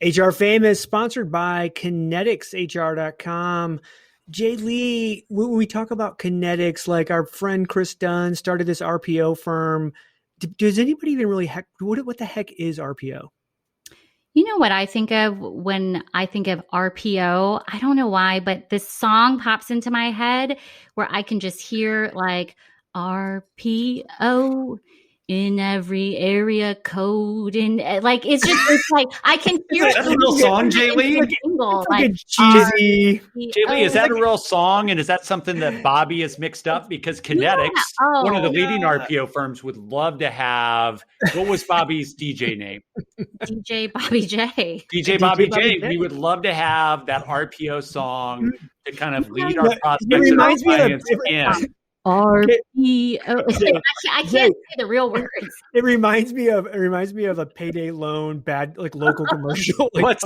HR Famous, sponsored by kineticshr.com. JLee, when we talk about kinetics, like our friend Chris Dunn started this RPO firm. Does anybody even really what the heck is RPO? You know what I think of when I think of RPO? I don't know why, but this song pops into my head where I can just hear like RPO in every area code, and like it's like I can hear it. Is that a real song, JLee? Like cheesy. JLee, is that a real song, and is that something that Bobby has mixed up? Because Kinetics, one of the leading RPO firms, would love to have. What was Bobby's DJ name? DJ Bobby J. DJ Bobby J. We would love to have that RPO song to kind of lead our prospects and our clients in. RPO. I can't say the real words. It reminds me of a payday loan bad like local commercial. Like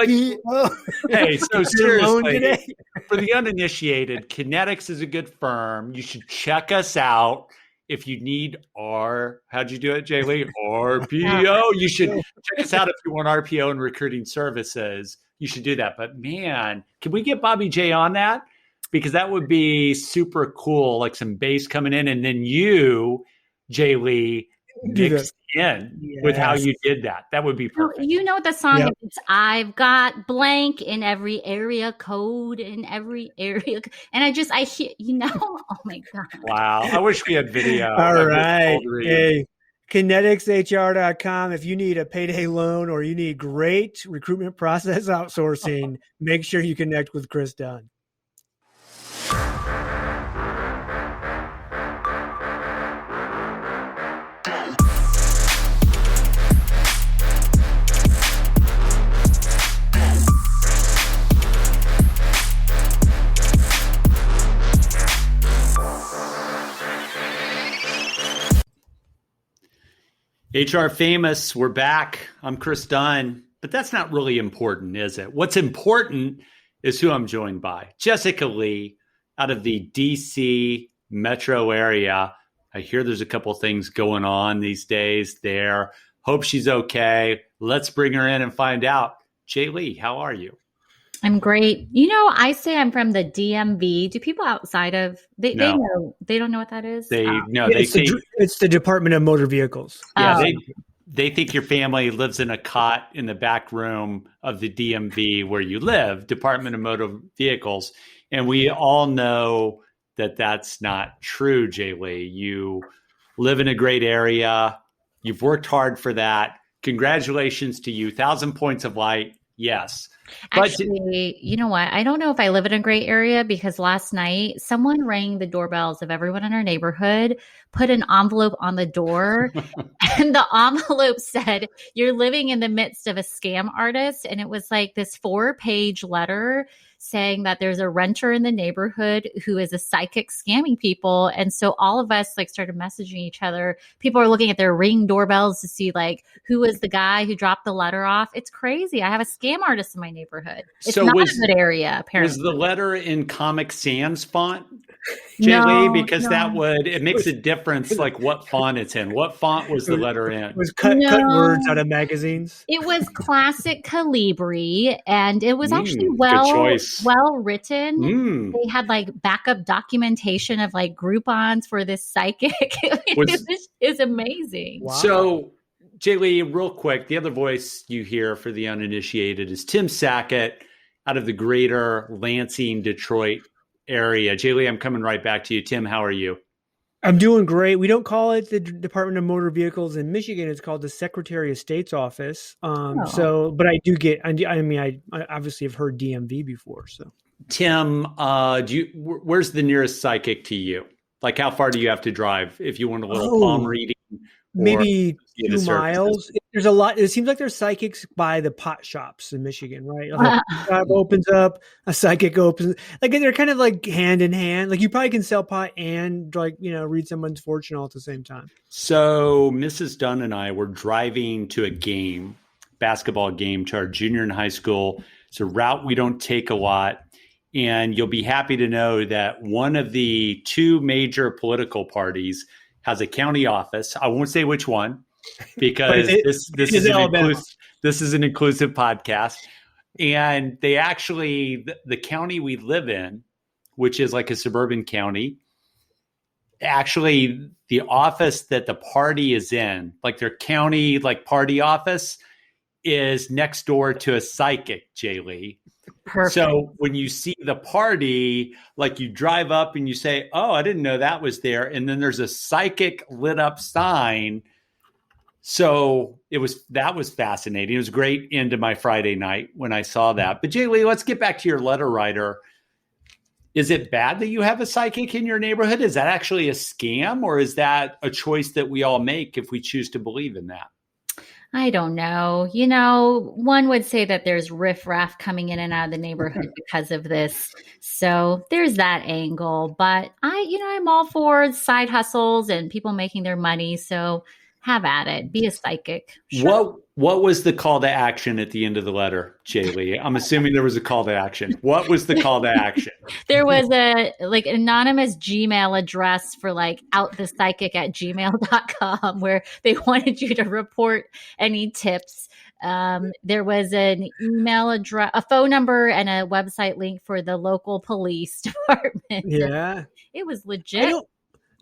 hey, so seriously, for the uninitiated, Kinetics is a good firm. You should check us out. If you need how'd you do it, JLee? RPO. You should check us out if you want RPO and recruiting services. You should do that. But man, can we get Bobby J on that? Because that would be super cool, like some bass coming in, and then you, JLee, mixed in with how you did that. That would be perfect. You know what the song is? I've got blank in every area code, in every area. And I hear, oh my God. Wow. I wish we had video. All right. Hey, kineticshr.com. If you need a payday loan or you need great recruitment process outsourcing, make sure you connect with Chris Dunn. HR Famous, we're back. I'm Chris Dunn, but that's not really important, is it? What's important is who I'm joined by. Jessica Lee, out of the DC metro area. I hear there's a couple things going on these days there. Hope she's okay. Let's bring her in and find out. JLee, how are you? I'm great. I say I'm from the DMV. Do people outside of they know? They don't know what that is. It's the Department of Motor Vehicles. Yeah, they think your family lives in a cot in the back room of the DMV where you live, Department of Motor Vehicles, and we all know that that's not true. JLee, you live in a great area. You've worked hard for that. Congratulations to you. 1,000 points of light. Yes. Actually, you know what? I don't know if I live in a great area because last night someone rang the doorbells of everyone in our neighborhood, put an envelope on the door, and the envelope said, "You're living in the midst of a scam artist." And it was like this 4-page letter saying that there's a renter in the neighborhood who is a psychic scamming people. And so all of us started messaging each other. People are looking at their Ring doorbells to see who was the guy who dropped the letter off. It's crazy. I have a scam artist in my neighborhood. It's not a good area, apparently. Was the letter in Comic Sans font, JLee? Because it makes a difference what font it's in. What font was the letter in? It was cut words out of magazines. It was classic Calibri, and it was actually well written. They had backup documentation of Groupons for this psychic. It was amazing. Wow. So, JLee, real quick, the other voice you hear for the uninitiated is Tim Sackett out of the greater Lansing, Detroit area. JLee, I'm coming right back to you. Tim, how are you? I'm doing great. We don't call it the Department of Motor Vehicles in Michigan. It's called the Secretary of State's office. But I do get. I obviously have heard DMV before. So, Tim, where's the nearest psychic to you? How far do you have to drive if you want a little palm reading? Maybe 2 miles. There's a lot. It seems like there's psychics by the pot shops in Michigan, right? A shop opens up, a psychic opens. They're kind of hand in hand. You probably can sell pot and read someone's fortune all at the same time. So Mrs. Dunn and I were driving to a basketball game to our junior in high school. It's a route we don't take a lot. And you'll be happy to know that one of the 2 major political parties has a county office. I won't say which one because this is This is an inclusive podcast. And they actually, the county we live in, which is like a suburban county, actually the office that the party is in, like their county like party office, is next door to a psychic, JLee. Perfect. So when you see the party, like you drive up and you say, oh, I didn't know that was there. And then there's a psychic lit up sign. So that was fascinating. It was a great end to my Friday night when I saw that. But JLee, let's get back to your letter writer. Is it bad that you have a psychic in your neighborhood? Is that actually a scam, or is that a choice that we all make if we choose to believe in that? I don't know. One would say that there's riffraff coming in and out of the neighborhood because of this. So there's that angle. But I'm all for side hustles and people making their money. So have at it. Be a psychic. Sure. What was the call to action at the end of the letter, JLee? I'm assuming there was a call to action. What was the call to action? There was an anonymous Gmail address for outthepsychic@gmail.com where they wanted you to report any tips. There was an email address, a phone number, and a website link for the local police department. Yeah. It was legit.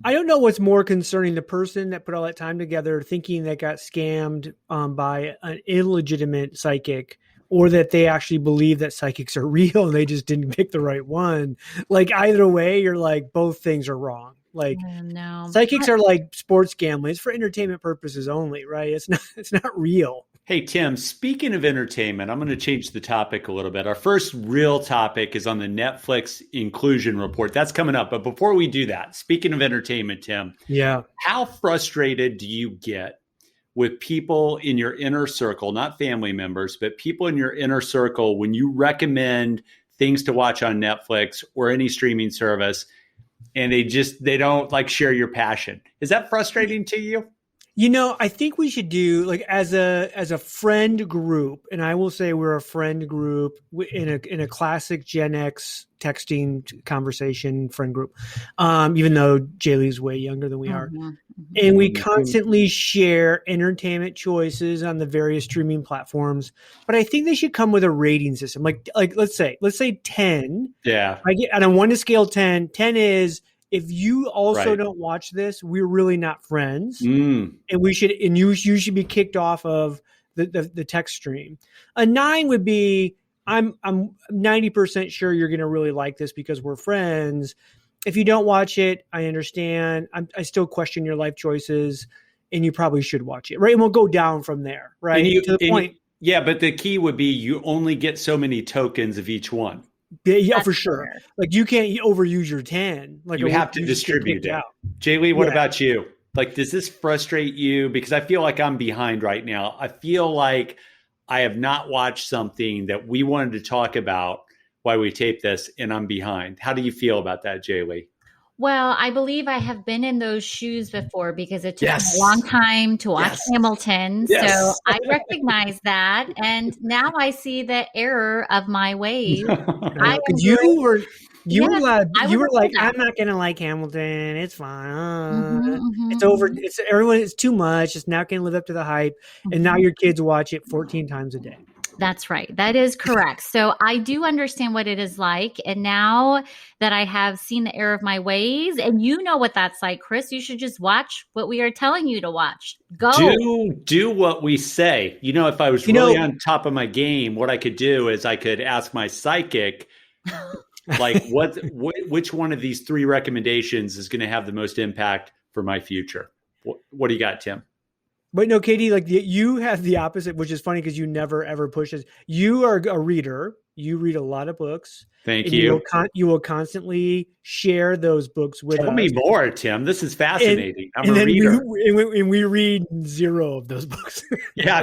I don't know what's more concerning, the person that put all that time together thinking they got scammed by an illegitimate psychic, or that they actually believe that psychics are real and they just didn't pick the right one. Like either way, you're like, both things are wrong. Like no. Psychics are like sports gambling. It's for entertainment purposes only, right? It's not real. Hey, Tim, speaking of entertainment, I'm going to change the topic a little bit. Our first real topic is on the Netflix inclusion report. That's coming up. But before we do that, speaking of entertainment, Tim, how frustrated do you get with people in your inner circle, not family members, but people in your inner circle when you recommend things to watch on Netflix or any streaming service and they don't share your passion? Is that frustrating to you? I think we should do as a friend group, and I will say we're a friend group in a classic Gen X texting conversation friend group, even though JLee's way younger than we are. Mm-hmm. And we constantly share entertainment choices on the various streaming platforms. But I think they should come with a rating system. Like let's say 10. Yeah. I get on a 1 to scale 10. 10 is, if you also don't watch this, we're really not friends, and you should be kicked off of the text stream. A 9 would be, I'm 90% sure you're going to really like this because we're friends. If you don't watch it, I understand. I still question your life choices, and you probably should watch it, right? And we'll go down from there, right? To the point. Yeah, but the key would be you only get so many tokens of each one. Yeah, for sure. You can't overuse your 10. You have to distribute it. JLee, what about you? Does this frustrate you? Because I feel like I'm behind right now. I feel like I have not watched something that we wanted to talk about while we tape this, and I'm behind. How do you feel about that, JLee? Well, I believe I have been in those shoes before because it took a long time to watch Hamilton. Yes. So I recognize that. And now I see the error of my ways. You were like, I'm not going to like Hamilton. It's fine. It's over. It's too much. It's not going to live up to the hype. And now your kids watch it 14 times a day. That's right. That is correct. So I do understand what it is like. And now that I have seen the error of my ways, and you know what that's like, Chris, you should just watch what we are telling you to watch. Go. Do what we say. If I was really on top of my game, what I could do is I could ask my psychic, which one of these 3 recommendations is going to have the most impact for my future? What do you got, Tim? But no, Katie, you have the opposite, which is funny because you never ever push us. You are a reader. You read a lot of books. Thank you. You will constantly share those books with us. Tell me more, Tim. This is fascinating. I'm a reader. And we read 0 of those books. Yeah,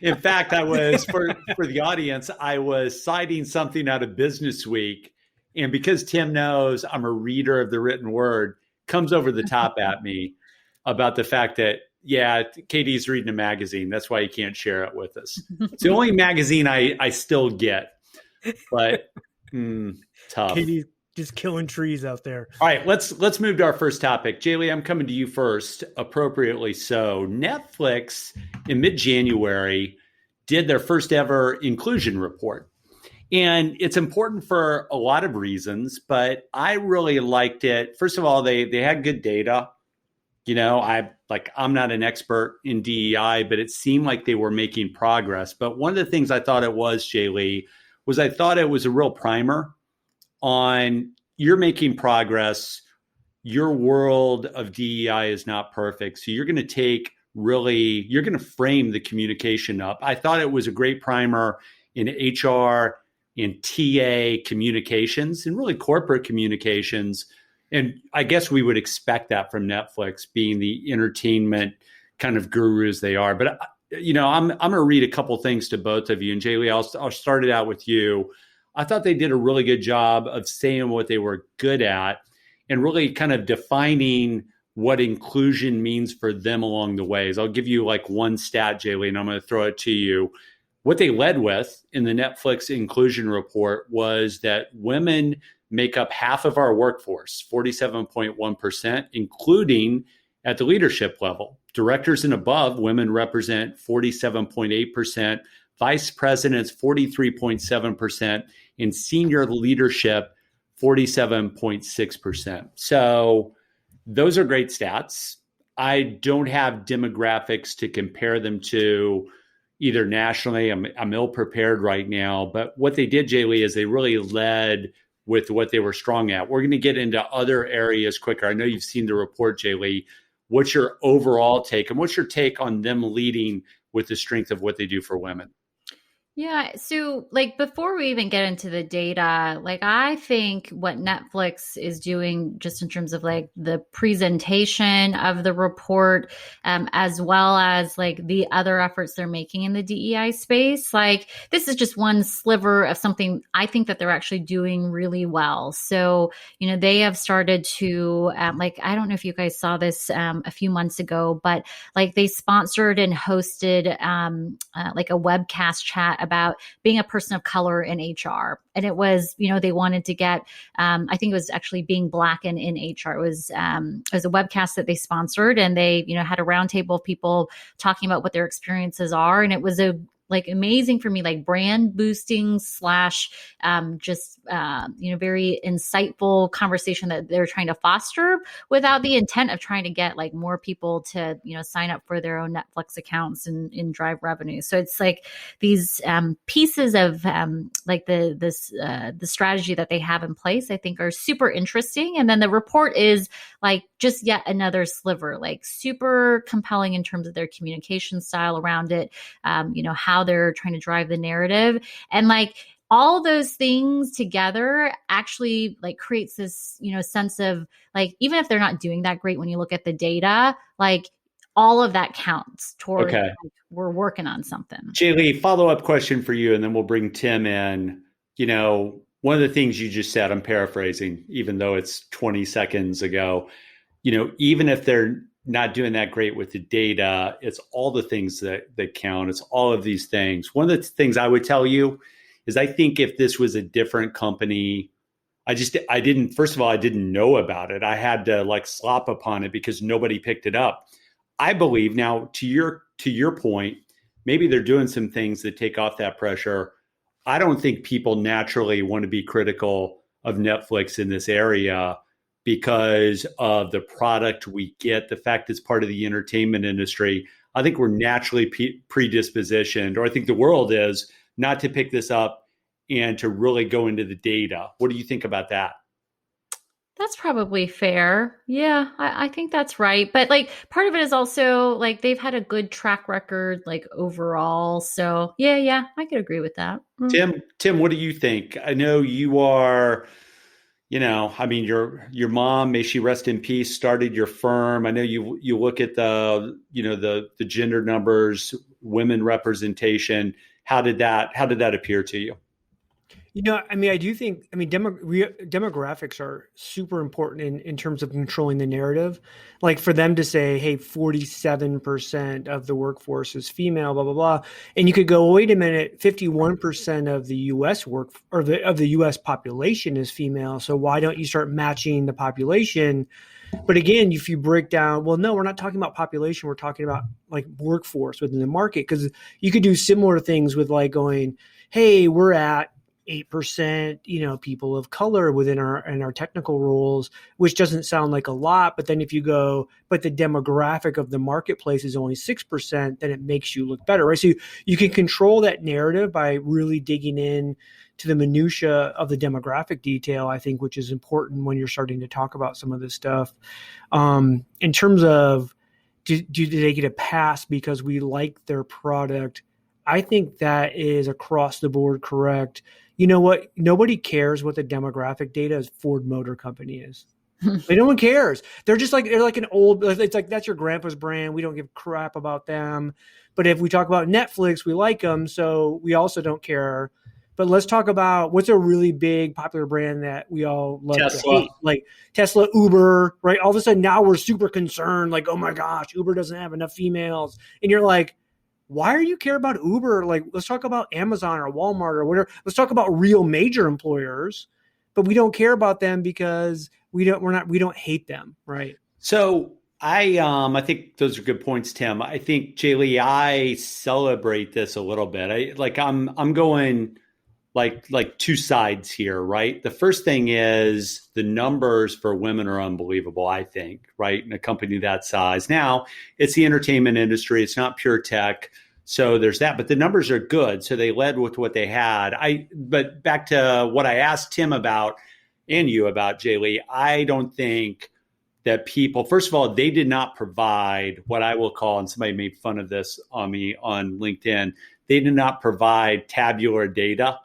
in fact, I was for the audience, I was citing something out of Business Week, and because Tim knows I'm a reader of the written word, comes over the top at me about the fact that, Katie's reading a magazine. That's why you can't share it with us. It's the only magazine I still get, but tough. Katie's just killing trees out there. All right, let's move to our first topic. JLee, I'm coming to you first, appropriately so. Netflix in mid-January did their first ever inclusion report. And it's important for a lot of reasons, but I really liked it. First of all, they had good data. I'm not an expert in DEI, but it seemed like they were making progress. But one of the things I thought it was, JLee, was I thought it was a real primer on you're making progress. Your world of DEI is not perfect. So you're going to frame the communication up. I thought it was a great primer in HR, in TA communications, and really corporate communications. And I guess we would expect that from Netflix, being the entertainment kind of gurus they are. But I'm going to read a couple things to both of you. And JLee, I'll start it out with you. I thought they did a really good job of saying what they were good at and really kind of defining what inclusion means for them along the ways. I'll give you like one stat, JLee, and I'm going to throw it to you. What they led with in the Netflix inclusion report was that women make up half of our workforce, 47.1%, including at the leadership level. Directors and above, women represent 47.8%, vice presidents 43.7%, and senior leadership 47.6%. So those are great stats. I don't have demographics to compare them to either nationally. I'm ill prepared right now, but what they did, JLee, is they really led with what they were strong at. We're going to get into other areas quicker. I know you've seen the report, JLee. What's your overall take, and what's your take on them leading with the strength of what they do for women? Yeah. So before we even get into the data, I think what Netflix is doing just in terms of the presentation of the report, as well as the other efforts they're making in the DEI space, this is just one sliver of something I think that they're actually doing really well. So, they have started to, I don't know if you guys saw this a few months ago, but they sponsored and hosted a webcast chat about being a person of color in HR. And it was, they wanted to get, I think it was actually being Black in HR. It was a webcast that they sponsored, and they, had a roundtable of people talking about what their experiences are. And it was amazing for me, brand boosting / just, very insightful conversation that they're trying to foster without the intent of trying to get more people to, sign up for their own Netflix accounts and drive revenue. So it's these pieces of the strategy that they have in place, I think are super interesting. And then the report is just yet another sliver, super compelling in terms of their communication style around it, how they're trying to drive the narrative. And all those things together actually creates this, sense of even if they're not doing that great, when you look at the data, all of that counts toward we're working on something. JLee, follow-up question for you, and then we'll bring Tim in. One of the things you just said, I'm paraphrasing, even though it's 20 seconds ago, even if they're not doing that great with the data, it's all the things that count. It's all of these things. One of the things I would tell you is I think if this was a different company, I didn't know about it. I had to slop upon it because nobody picked it up. I believe now, to your point, maybe they're doing some things that take off that pressure. I don't think people naturally want to be critical of Netflix in this area because of the product we get, the fact it's part of the entertainment industry. I think we're naturally predispositioned, or I think the world is, not to pick this up and to really go into the data. What do you think about that? That's probably fair. Yeah, I think that's right. But part of it is also they've had a good track record overall. So yeah, I could agree with that. Tim, what do you think? I know you are, your mom, may she rest in peace, started your firm. I know you look at the gender numbers, women representation. How did that appear to you? I do think, demographics are super important in terms of controlling the narrative. For them to say, hey, 47% of the workforce is female, blah, blah, blah. And you could go, wait a minute, 51% of the U.S. of the U.S. population is female. So why don't you start matching the population? But again, if you break down, well, no, we're not talking about population. We're talking about like workforce within the market, because you could do similar things with like going, hey, we're at 8%, people of color within our technical roles, which doesn't sound like a lot. But then if you go, but the demographic of the marketplace is only 6%, then it makes you look better, right? So you can control that narrative by really digging in to the minutia of the demographic detail, I think, which is important when you're starting to talk about some of this stuff. In terms of, do they get a pass because we like their product? I think that is across the board correct. You know what? Nobody cares what the demographic data as Ford Motor Company is. Like, no one cares. They're like an old, it's like, that's your grandpa's brand. We don't give crap about them. But if we talk about Netflix, we like them. So we also don't care. But let's talk about what's a really big popular brand that we all love to hate. Like Tesla, Uber, right? All of a sudden now we're super concerned. Like, oh my gosh, Uber doesn't have enough females. And you're like, why do you care about Uber? Like, let's talk about Amazon or Walmart or whatever. Let's talk about real major employers, but we don't care about them because we don't hate them, right? So I think those are good points, Tim. I think, JLee, I celebrate this a little bit. I'm going like two sides here, right? The first thing is the numbers for women are unbelievable, I think, right? In a company that size. Now, it's the entertainment industry. It's not pure tech. So there's that, but the numbers are good. So they led with what they had. But back to what I asked Tim about and you about, JLee, I don't think that people, first of all, they did not provide what I will call, and somebody made fun of this on me on LinkedIn, they did not provide tabular data.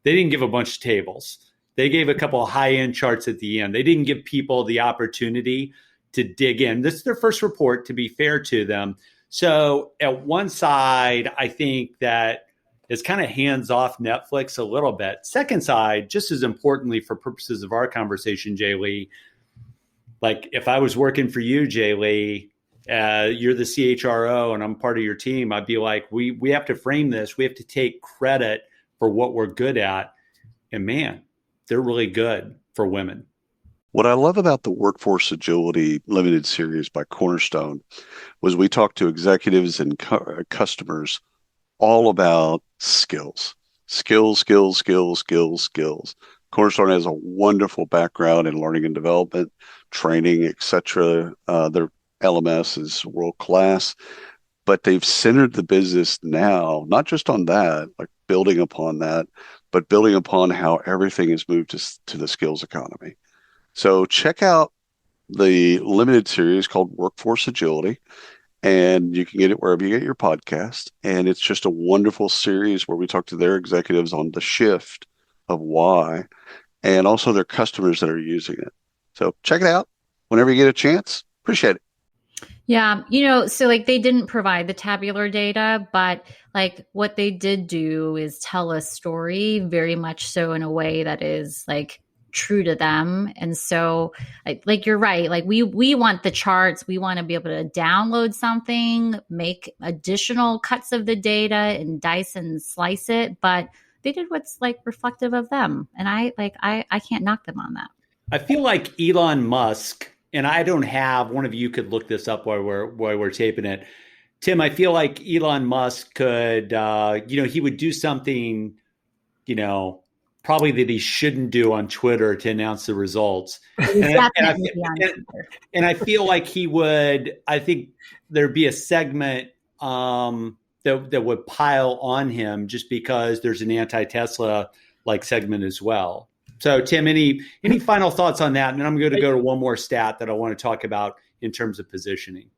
They didn't give a bunch of tables. They gave a couple of high-end charts at the end. They didn't give people the opportunity to dig in. This is their first report, to be fair to them. So at one side, I think that it's kind of hands-off Netflix a little bit. Second side, just as importantly for purposes of our conversation, JLee, like if I was working for you, JLee, you're the CHRO and I'm part of your team, I'd be like, we have to frame this. We have to take credit for what we're good at. And man, they're really good for women. What I love about the Workforce Agility Limited Series by Cornerstone was we talked to executives and customers all about skills. Cornerstone has a wonderful background in learning and development, training, etc. Their LMS is world class, but they've centered the business now, not just on that, like building upon that, but building upon how everything has moved to the skills economy. So check out the limited series called Workforce Agility, and you can get it wherever you get your podcast. And it's just a wonderful series where we talk to their executives on the shift of why, and also their customers that are using it. So check it out whenever you get a chance. Appreciate it. Yeah. So like they didn't provide the tabular data, but like what they did do is tell a story very much so in a way that is like true to them. And so like you're right. Like we want the charts. We want to be able to download something, make additional cuts of the data and dice and slice it. But they did what's like reflective of them. And I can't knock them on that. I feel like Elon Musk, and I don't have, one of you could look this up while we're taping it. Tim, I feel like Elon Musk could, he would do something, probably that he shouldn't do on Twitter to announce the results. And I feel like he would, I think there'd be a segment that would pile on him just because there's an anti-Tesla like segment as well. So Tim, any final thoughts on that? And then I'm going to go to one more stat that I want to talk about in terms of positioning.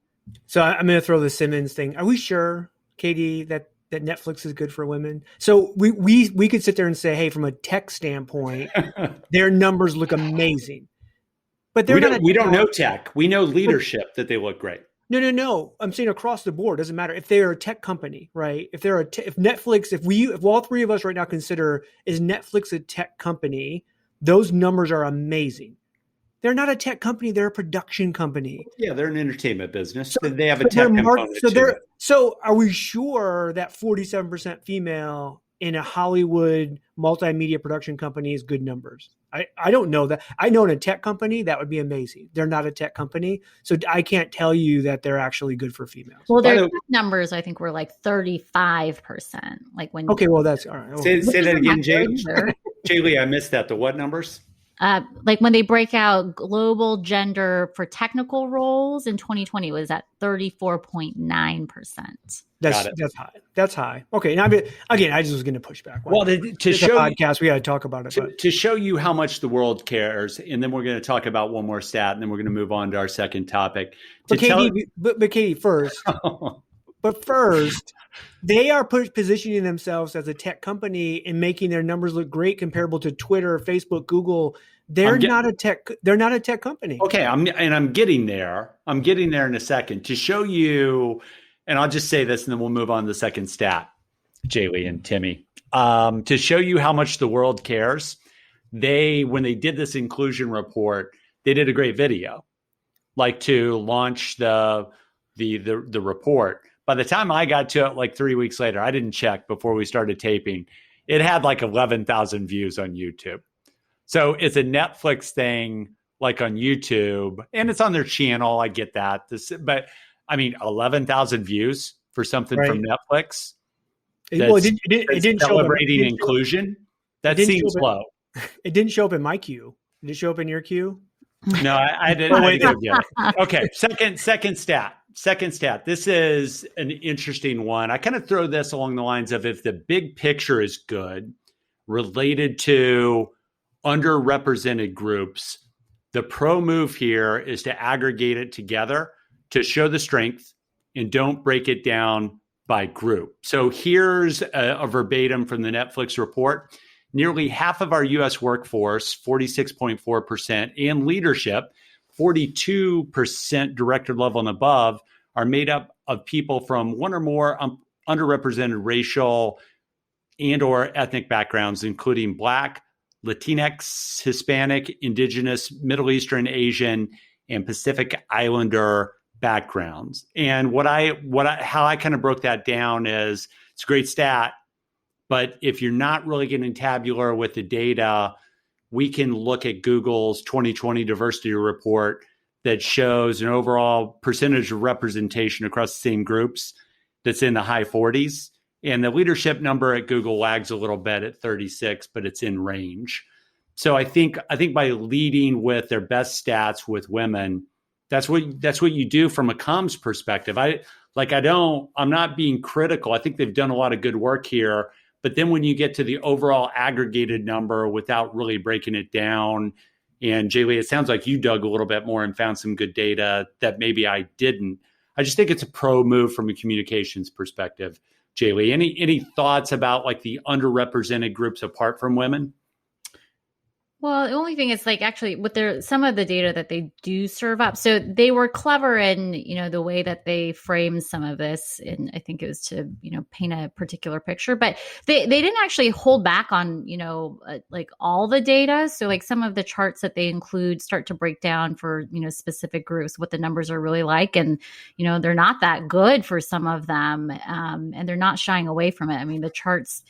So I'm going to throw the Simmons thing. Are we sure, Katie, that Netflix is good for women? So we could sit there and say, hey, from a tech standpoint, their numbers look amazing. But we don't know tech. We know leadership that they look great. No. I'm saying across the board. Doesn't matter if they're a tech company, right? If Netflix, if all three of us right now consider, is Netflix a tech company, those numbers are amazing. They're not a tech company. They're a production company. Yeah, they're an entertainment business. So they have a tech component. So are we sure that 47% female in a Hollywood multimedia production company is good numbers. I don't know that. I know in a tech company, that would be amazing. They're not a tech company. So I can't tell you that they're actually good for females. Well, their numbers, I think, were like 35%. Like when. Okay, well, that's all right. Say that again, JLee. I missed that. The what numbers? Like when they break out global gender for technical roles in 2020 was at 34.9%. That's high. That's high. Okay. Now, again, I just was going to push back. Well, to show podcast, we got to talk about it. To show you how much the world cares, and then we're going to talk about one more stat, and then we're going to move on to our second topic. But Katie, first. But first, they are positioning themselves as a tech company and making their numbers look great comparable to Twitter, Facebook, Google. They're not a tech company. Okay, I'm getting there. I'm getting there in a second to show you. And I'll just say this, and then we'll move on to the second stat, JLee and Timmy. To show you how much the world cares, when they did this inclusion report, they did a great video, like to launch the report. By the time I got to it, like 3 weeks later, I didn't check before we started taping. It had like 11,000 views on YouTube. So it's a Netflix thing, like on YouTube, and it's on their channel. I get that, but I mean, 11,000 views for something from Netflix. It didn't celebrating inclusion. That seems low. It didn't show up in my queue. Did it show up in your queue? No, I didn't. Okay, second stat. This is an interesting one. I kind of throw this along the lines of if the big picture is good, related to underrepresented groups, the pro move here is to aggregate it together to show the strength and don't break it down by group. So here's a verbatim from the Netflix report. Nearly half of our U.S. workforce, 46.4%, and leadership, 42% director level and above, are made up of people from one or more underrepresented racial and or ethnic backgrounds, including Black, Latinx, Hispanic, Indigenous, Middle Eastern, Asian, and Pacific Islander backgrounds. And how I kind of broke that down is it's a great stat, but if you're not really getting tabular with the data, we can look at Google's 2020 diversity report that shows an overall percentage of representation across the same groups that's in the high 40s. And the leadership number at Google lags a little bit at 36, but it's in range. So I think by leading with their best stats with women, that's what you do from a comms perspective. I'm not being critical. I think they've done a lot of good work here. But then when you get to the overall aggregated number without really breaking it down, and JLee, it sounds like you dug a little bit more and found some good data that maybe I didn't. I just think it's a pro move from a communications perspective. JLee, any thoughts about like the underrepresented groups apart from women? Well, the only thing is like actually with some of the data that they do serve up. So they were clever in, the way that they framed some of this. And I think it was to, paint a particular picture, but they didn't actually hold back on, like all the data. So like some of the charts that they include start to break down for, specific groups, what the numbers are really like. And, they're not that good for some of them. And they're not shying away from it. I mean, the charts,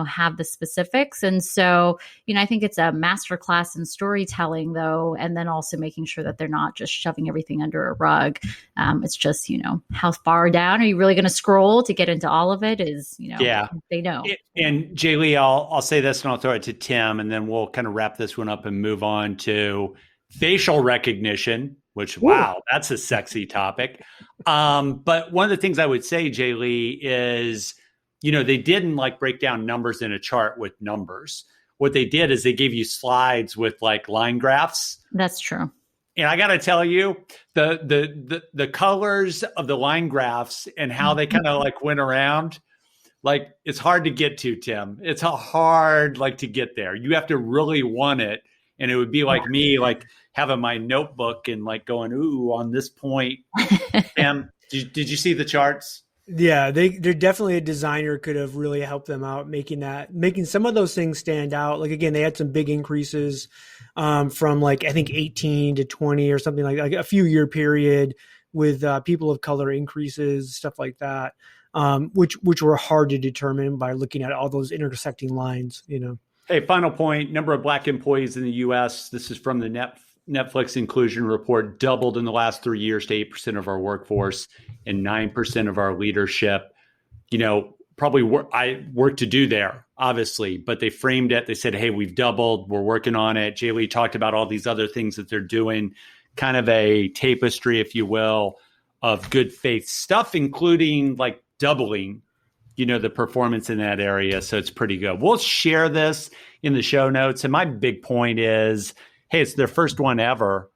have the specifics. And so, I think it's a masterclass in storytelling though, and then also making sure that they're not just shoving everything under a rug. It's just, how far down are you really going to scroll to get into all of it is, they know. And JLee, I'll say this and I'll throw it to Tim, and then we'll kind of wrap this one up and move on to facial recognition, which, wow, that's a sexy topic. But one of the things I would say, JLee, is, they didn't like break down numbers in a chart with numbers. What they did is they gave you slides with like line graphs. That's true. And I got to tell you, the colors of the line graphs and how they kind of like went around, like it's hard to get to, Tim. It's hard like to get there. You have to really want it. And it would be like me, like having my notebook and like going, ooh, on this point. Tim, did you see the charts? Yeah, they're definitely a designer could have really helped them out making some of those things stand out. Like, again, they had some big increases from like, I think 18 to 20 or something like a few year period with people of color increases, stuff like that. which were hard to determine by looking at all those intersecting lines, Hey, final point, number of Black employees in the U.S., this is from the Netflix inclusion report, doubled in the last 3 years to 8% of our workforce and 9% of our leadership. Probably work to do there, obviously, but they framed it. They said, hey, we've doubled. We're working on it. JLee talked about all these other things that they're doing, kind of a tapestry, if you will, of good faith stuff, including like doubling the performance in that area. So it's pretty good. We'll share this in the show notes. And my big point is, hey, it's their first one ever.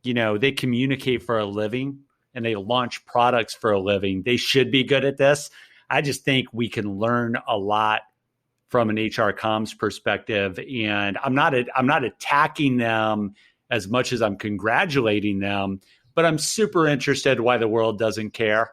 They communicate for a living and they launch products for a living. They should be good at this. I just think we can learn a lot from an HR comms perspective. And I'm not attacking them as much as I'm congratulating them, but I'm super interested why the world doesn't care.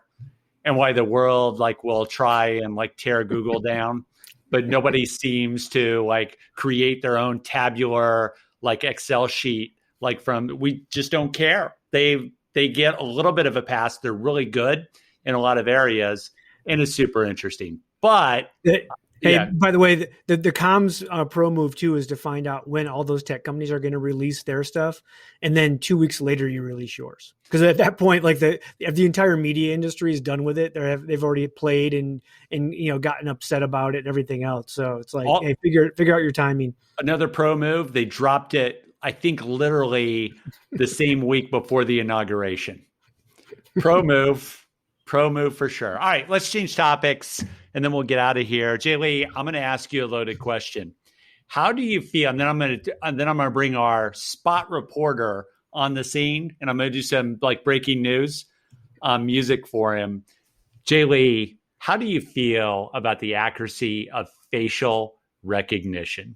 And why the world will try and tear Google down, but nobody seems to create their own tabular Excel sheet. We just don't care. They get a little bit of a pass. They're really good in a lot of areas, and it's super interesting. But by the way, the comms pro move too is to find out when all those tech companies are going to release their stuff, and then 2 weeks later you release yours. Because at that point, the entire media industry is done with it. They've already played and gotten upset about it and everything else. So it's hey, figure out your timing. Another pro move, they dropped it, I think, literally the same week before the inauguration. Pro move for sure. All right, let's change topics and then we'll get out of here. JLee, I'm going to ask you a loaded question. How do you feel? And then I'm going to bring our spot reporter on the scene, and I'm going to do some breaking news music for him. JLee, how do you feel about the accuracy of facial recognition?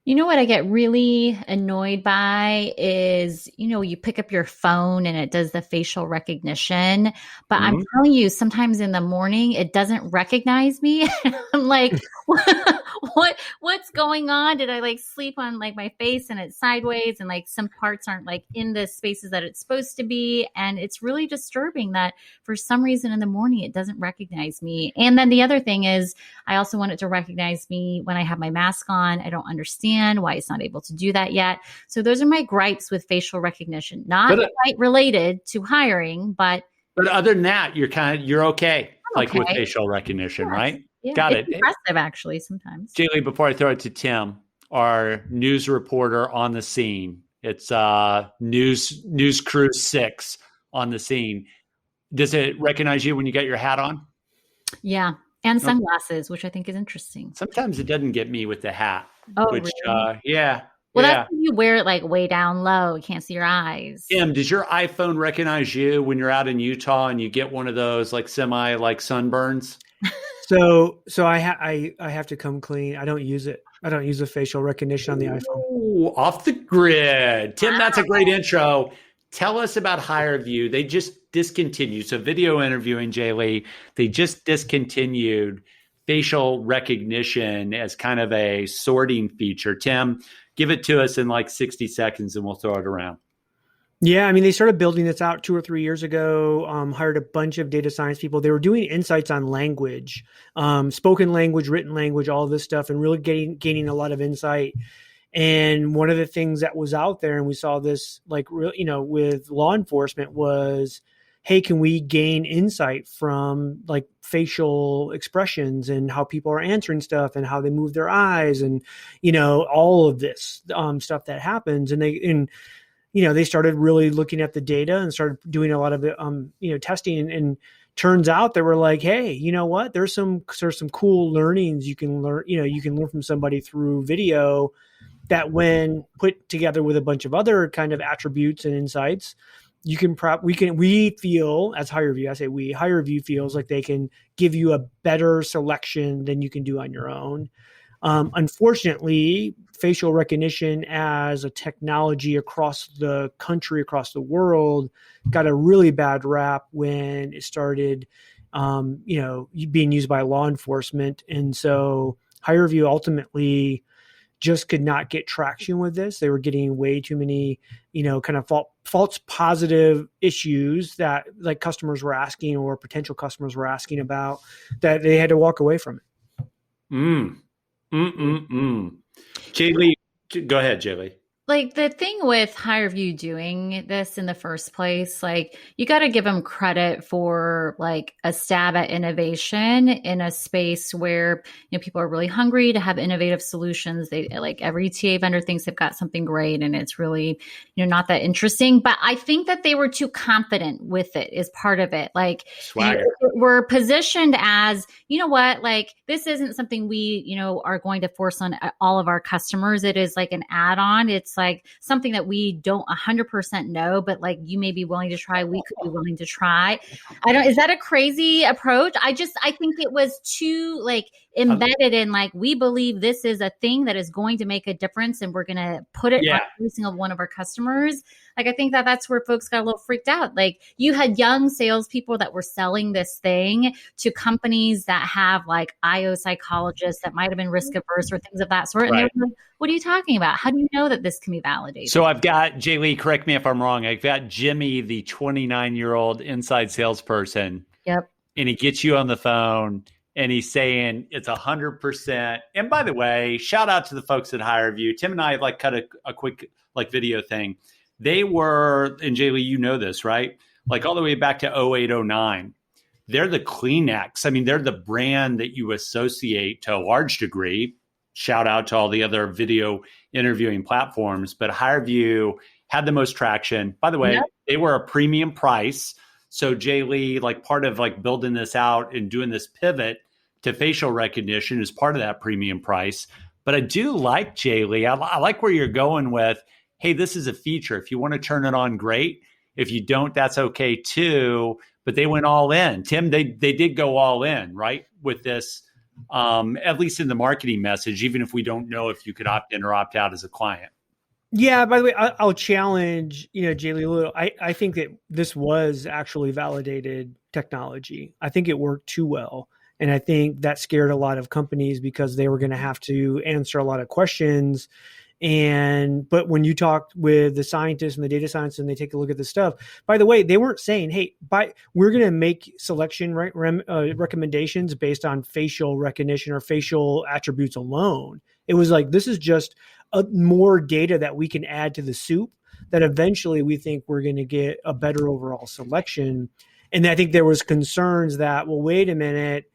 You know what I get really annoyed by is, you pick up your phone and it does the facial recognition, but I'm telling you, sometimes in the morning, it doesn't recognize me. I'm like, what's going on? Did I sleep on my face and it's sideways and some parts aren't in the spaces that it's supposed to be. And it's really disturbing that for some reason in the morning, it doesn't recognize me. And then the other thing is I also want it to recognize me when I have my mask on. I don't understand why it's not able to do that yet. So those are my gripes with facial recognition, not quite related to hiring, but other than that, you're okay, okay with facial recognition, yes. Right? Yeah. Got it's impressive, actually, sometimes. JLee, before I throw it to Tim, our news reporter on the scene, it's News Crew 6 on the scene. Does it recognize you when you got your hat on? Yeah. And sunglasses, which I think is interesting. Sometimes it doesn't get me with the hat. Oh, really? Yeah. Well, that's when you wear it way down low. You can't see your eyes. Tim, does your iPhone recognize you when you're out in Utah and you get one of those semi sunburns? So I have to come clean. I don't use it. I don't use the facial recognition on the iPhone. Ooh, off the grid. Tim, that's a great intro. Tell us about Hirevue. They just discontinued. So video interviewing, JLee, they just discontinued facial recognition as kind of a sorting feature. Tim, give it to us in 60 seconds and we'll throw it around. Yeah, I mean, they started building this out 2 or 3 years ago, hired a bunch of data science people. They were doing insights on language, spoken language, written language, all of this stuff, and really gaining a lot of insight. And one of the things that was out there, and we saw this with law enforcement, was, hey, can we gain insight from facial expressions and how people are answering stuff and how they move their eyes and, all of this stuff that happens. And they started really looking at the data and started doing a lot of testing, and turns out they were hey, you know what? There's some cool learnings you can learn. You can learn from somebody through video that, when put together with a bunch of other kind of attributes and insights, we feel as Hirevue, Hirevue feels like they can give you a better selection than you can do on your own. Unfortunately, facial recognition as a technology across the country, across the world, got a really bad rap when it started, being used by law enforcement. And so Hirevue ultimately just could not get traction with this. They were getting way too many, kind of false positive issues that like customers were asking or potential customers were asking about, that they had to walk away from it. JLee, go ahead, JLee. Like the thing with Hirevue doing this in the first place, like you got to give them credit for like a stab at innovation in a space where, people are really hungry to have innovative solutions. They like every TA vendor thinks they've got something great and it's really, not that interesting. But I think that they were too confident with it is part of it. Like we're positioned as, like this isn't something we, are going to force on all of our customers. It is like an add-on. It's like something that we don't 100% know, but like you may be willing to try, we could be willing to try. Is that a crazy approach? I think it was too like embedded in like, we believe this is a thing that is going to make a difference and we're going to put it on every single one of our customers. Like, I think that's where folks got a little freaked out. Like you had young salespeople that were selling this thing to companies that have like IO psychologists that might've been risk averse or things of that sort. And they were like, what are you talking about? How do you know that this can be validated? So I've got, JLee, correct me if I'm wrong. I've got Jimmy, the 29-year-old inside salesperson. Yep. And he gets you on the phone and he's saying it's 100%. And by the way, shout out to the folks at Hirevue. Tim and I like cut a quick like video thing. They were, and JLee, you know this, right? Like all the way back to 08, 09. They're the Kleenex. I mean, they're the brand that you associate to a large degree. Shout out to all the other video interviewing platforms, but Hirevue had the most traction. By the way, They were a premium price. So JLee, like part of like building this out and doing this pivot to facial recognition is part of that premium price. But I do like JLee. I like where you're going with, hey, this is a feature. If you want to turn it on, great. If you don't, that's okay too. But they went all in. Tim, they did go all in, right? With this, at least in the marketing message, even if we don't know if you could opt in or opt out as a client. Yeah, by the way, I'll challenge, JLee a little. I think that this was actually validated technology. I think it worked too well. And I think that scared a lot of companies because they were going to have to answer a lot of questions. But when you talk with the scientists and the data scientists and they take a look at this stuff, by the way, they weren't saying, hey, we're going to make selection recommendations based on facial recognition or facial attributes alone. It was like, this is just more data that we can add to the soup that eventually we think we're going to get a better overall selection. And I think there was concerns that, well, wait a minute,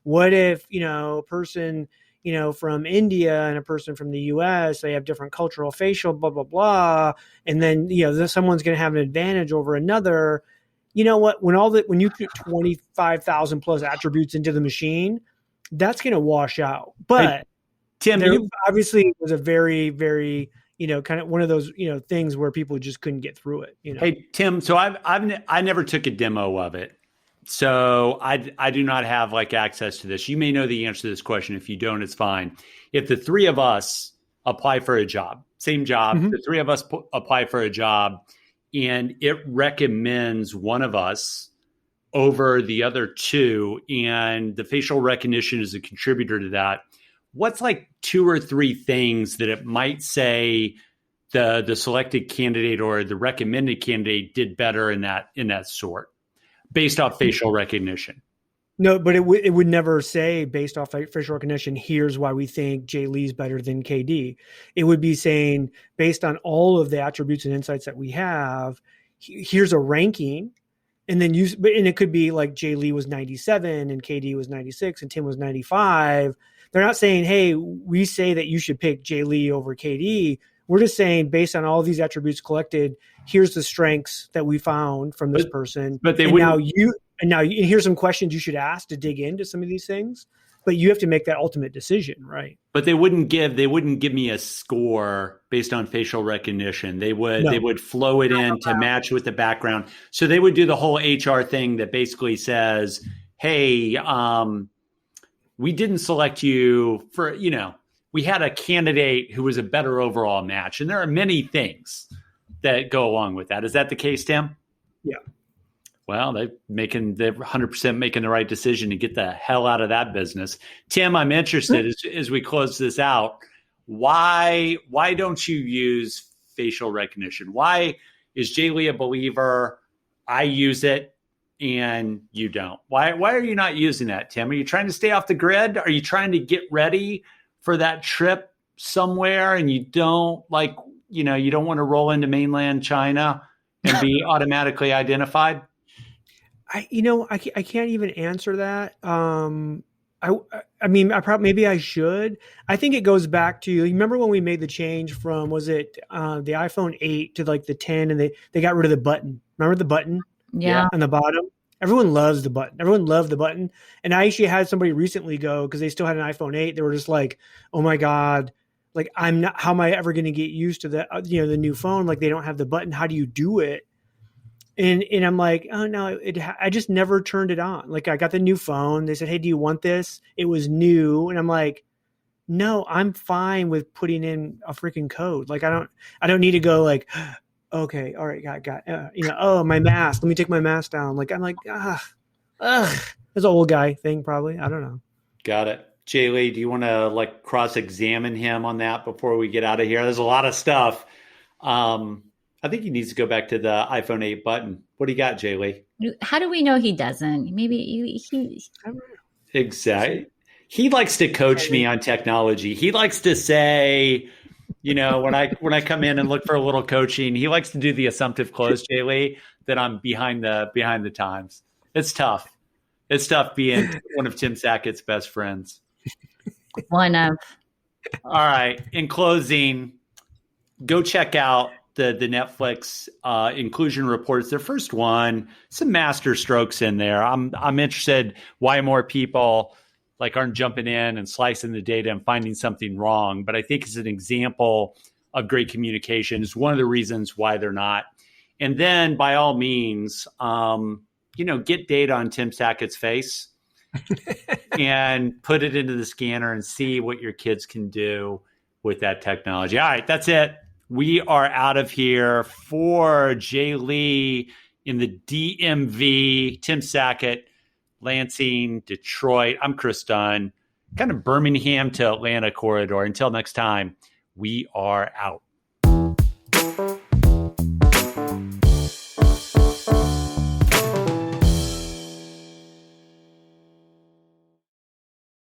what if, a person from India and a person from the US, they have different cultural, facial, blah, blah, blah. And then, someone's going to have an advantage over another. You know what? When you put 25,000 plus attributes into the machine, that's going to wash out. But Tim, obviously was a very, very, kind of one of those, things where people just couldn't get through it. Hey, Tim, so I never took a demo of it. So I do not have like access to this. You may know the answer to this question. If you don't, it's fine. If the three of us apply for a job, same job, the three of us apply for a job and it recommends one of us over the other two and the facial recognition is a contributor to that, what's like 2 or 3 things that it might say the selected candidate or the recommended candidate did better in that sort? Based off facial recognition. No, but it would never say based off facial recognition, here's why we think JLee's better than KD. It would be saying based on all of the attributes and insights that we have, here's a ranking. And then and it could be like JLee was 97 and KD was 96 and Tim was 95. They're not saying, hey, we say that you should pick JLee over KD. We're just saying based on all of these attributes collected, here's the strengths that we found from this person. But now here's some questions you should ask to dig into some of these things. But you have to make that ultimate decision, right? But they wouldn't give me a score based on facial recognition. They would flow it in to match with the background. So they would do the whole HR thing that basically says, hey, we didn't select you for, we had a candidate who was a better overall match. And there are many things that go along with that. Is that the case, Tim? Yeah. Well, they're 100% making the right decision to get the hell out of that business. Tim, I'm interested as we close this out. why don't you use facial recognition? Why is JLee a believer? I use it and you don't. Why are you not using that, Tim? Are you trying to stay off the grid? Are you trying to get ready for that trip somewhere and you don't you don't want to roll into mainland China and be automatically identified? I can't even answer that. I mean, maybe I should. I think it goes back to, you remember when we made the change from, was it the iPhone 8 to like the 10 and they got rid of the button. Remember the button? Yeah. On the bottom? Everyone loves the button. Everyone loved the button. And I actually had somebody recently go, because they still had an iPhone 8. They were just like, oh my God, like how am I ever going to get used to the, the new phone? Like they don't have the button. How do you do it? And I'm like, oh no, I just never turned it on. Like I got the new phone. They said, hey, do you want this? It was new. And I'm like, no, I'm fine with putting in a freaking code. Like I don't need to go like, okay, all right, got oh, my mask. Let me take my mask down. Like I'm like, that's an old guy thing probably. I don't know. Got it. JLee, do you want to cross-examine him on that before we get out of here? There's a lot of stuff. I think he needs to go back to the iPhone 8 button. What do you got, JLee? How do we know he doesn't? Maybe he Exactly. He likes to coach me on technology. He likes to say, when I come in and look for a little coaching, he likes to do the assumptive close, JLee, that I'm behind the times. It's tough. It's tough being one of Tim Sackett's best friends. One of. All right. In closing, go check out the Netflix inclusion reports. Their first one, some master strokes in there. I'm interested why more people aren't jumping in and slicing the data and finding something wrong. But I think it's an example of great communication. It's one of the reasons why they're not. And then by all means, get data on Tim Sackett's face and put it into the scanner and see what your kids can do with that technology. All right, that's it. We are out of here. For JLee in the DMV, Tim Sackett, Lansing, Detroit. I'm Chris Dunn, kind of Birmingham to Atlanta corridor. Until next time, we are out.